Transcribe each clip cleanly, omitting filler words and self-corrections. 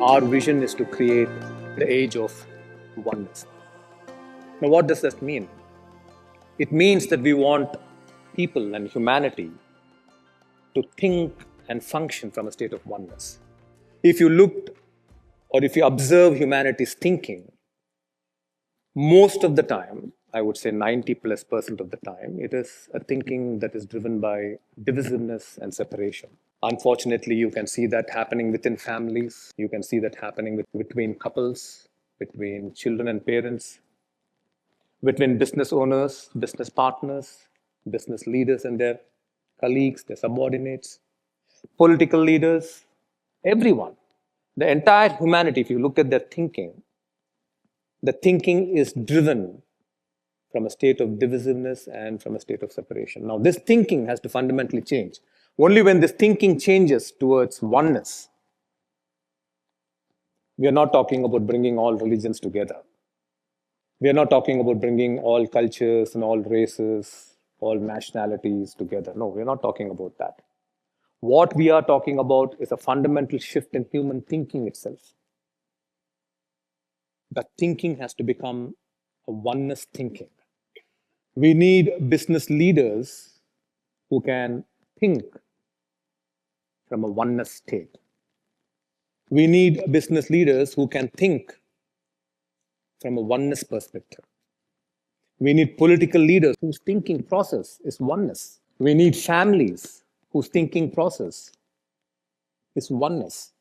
Our vision is to create the age of oneness. Now, what does that mean? It means that we want people and humanity to think and function from a state of oneness. If you looked or if you observe humanity's thinking, most of the time, I would say 90+% of the time, it is a thinking that is driven by divisiveness and separation. Unfortunately, you can see that happening within families. You can see that happening between couples, between children and parents, between business owners, business partners, business leaders and their colleagues, their subordinates, political leaders, everyone. The entire humanity, if you look at their thinking, the thinking is driven from a state of divisiveness and from a state of separation. Now, this thinking has to fundamentally change. Only when this thinking changes towards oneness, we are not talking about bringing all religions together. We are not talking about bringing all cultures and all races, all nationalities together. No, we are not talking about that. What we are talking about is a fundamental shift in human thinking itself. That thinking has to become a oneness thinking. We need business leaders who can think from a oneness state. We need business leaders who can think from a oneness perspective. We need political leaders whose thinking process is oneness. We need families whose thinking process is oneness.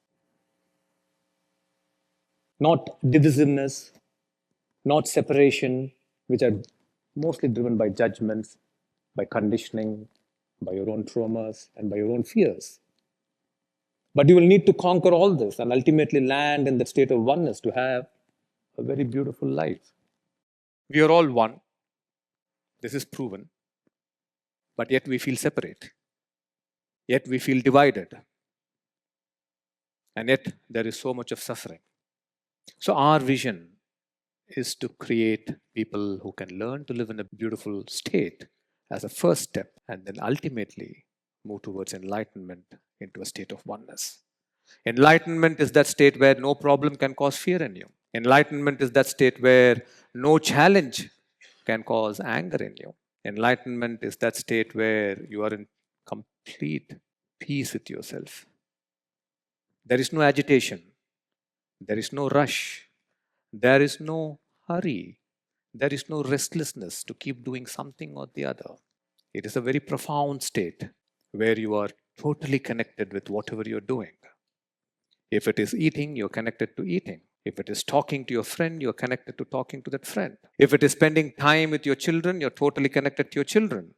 Not divisiveness, not separation, which are mostly driven by judgments, by conditioning, by your own traumas, and by your own fears. But you will need to conquer all this and ultimately land in the state of oneness to have a very beautiful life. We are all one. This is proven. But yet we feel separate. Yet we feel divided. And yet there is so much of suffering. So our vision is to create people who can learn to live in a beautiful state as a first step, and then ultimately move towards enlightenment into a state of oneness. Enlightenment is that state where no problem can cause fear in you. Enlightenment is that state where no challenge can cause anger in you. Enlightenment is that state where you are in complete peace with yourself. There is no agitation. There is no rush. There is no hurry. There is no restlessness to keep doing something or the other. It is a very profound state where you are totally connected with whatever you're doing. If it is eating, you're connected to eating. If it is talking to your friend, you're connected to talking to that friend. If it is spending time with your children, you're totally connected to your children.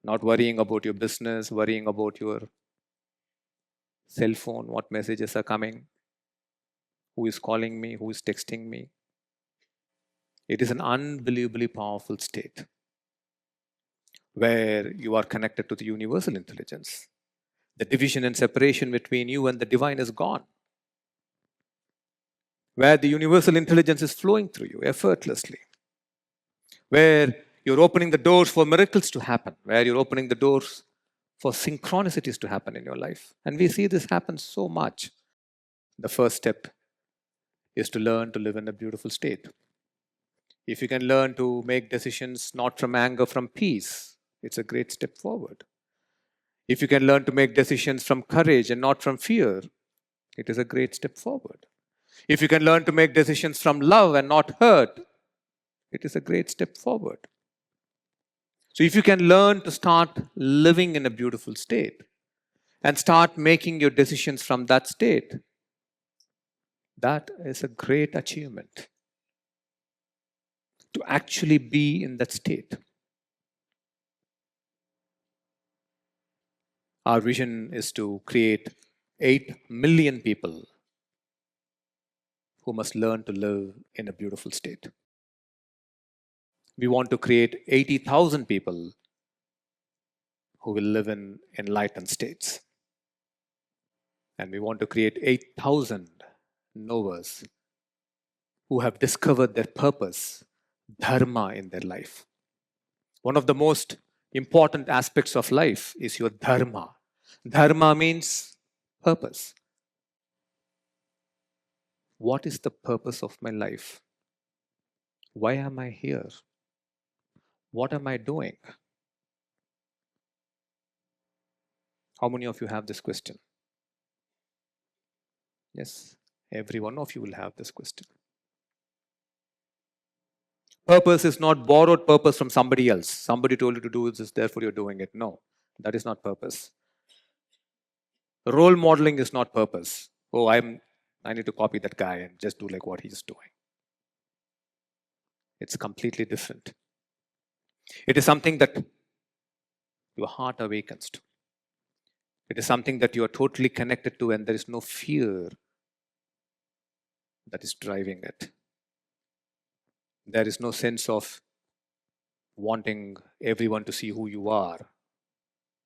Not worrying about your business, worrying about your cell phone, what messages are coming, who is calling me, who is texting me. It is an unbelievably powerful state where you are connected to the universal intelligence. The division and separation between you and the divine is gone. Where the universal intelligence is flowing through you effortlessly. Where you're opening the doors for miracles to happen. Where you're opening the doors for synchronicities to happen in your life. And we see this happen so much. The first step is to learn to live in a beautiful state. If you can learn to make decisions not from anger, from peace, it's a great step forward. If you can learn to make decisions from courage and not from fear, it is a great step forward. If you can learn to make decisions from love and not hurt, it is a great step forward. So if you can learn to start living in a beautiful state and start making your decisions from that state, that is a great achievement. To actually be in that state. Our vision is to create 8 million people who must learn to live in a beautiful state. We want to create 80,000 people who will live in enlightened states. And we want to create 8,000 knowers who have discovered their purpose, dharma in their life. One of the most important aspects of life is your dharma. Dharma means purpose. What is the purpose of my life? Why am I here? What am I doing? How many of you have this question? Yes, every one of you will have this question. Purpose is not borrowed purpose from somebody else. Somebody told you to do this, therefore you're doing it. No, that is not purpose. Role modeling is not purpose. Oh, I need to copy that guy and just do like what he's doing. It's completely different. It is something that your heart awakens to. It is something that you are totally connected to, and there is no fear that is driving it. There is no sense of wanting everyone to see who you are.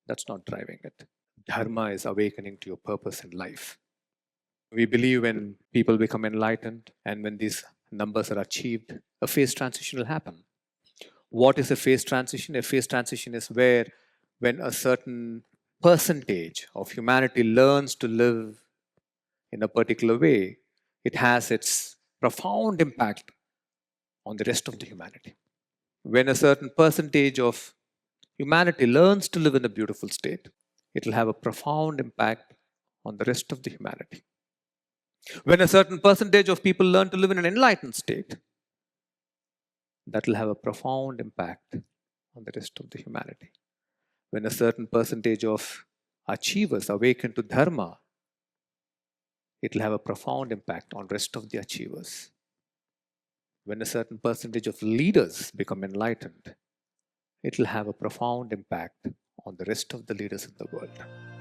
That's not driving it. Dharma is awakening to your purpose in life. We believe when people become enlightened and when these numbers are achieved, a phase transition will happen. What is a phase transition? A phase transition is where when a certain percentage of humanity learns to live in a particular way, it has its profound impact on the rest of the humanity. When a certain percentage of humanity learns to live in a beautiful state, it will have a profound impact on the rest of the humanity. When a certain percentage of people learn to live in an enlightened state, that will have a profound impact on the rest of the humanity. When a certain percentage of achievers awaken to Dharma, it will have a profound impact on the rest of the achievers. When a certain percentage of leaders become enlightened, it will have a profound impact on the rest of the leaders in the world.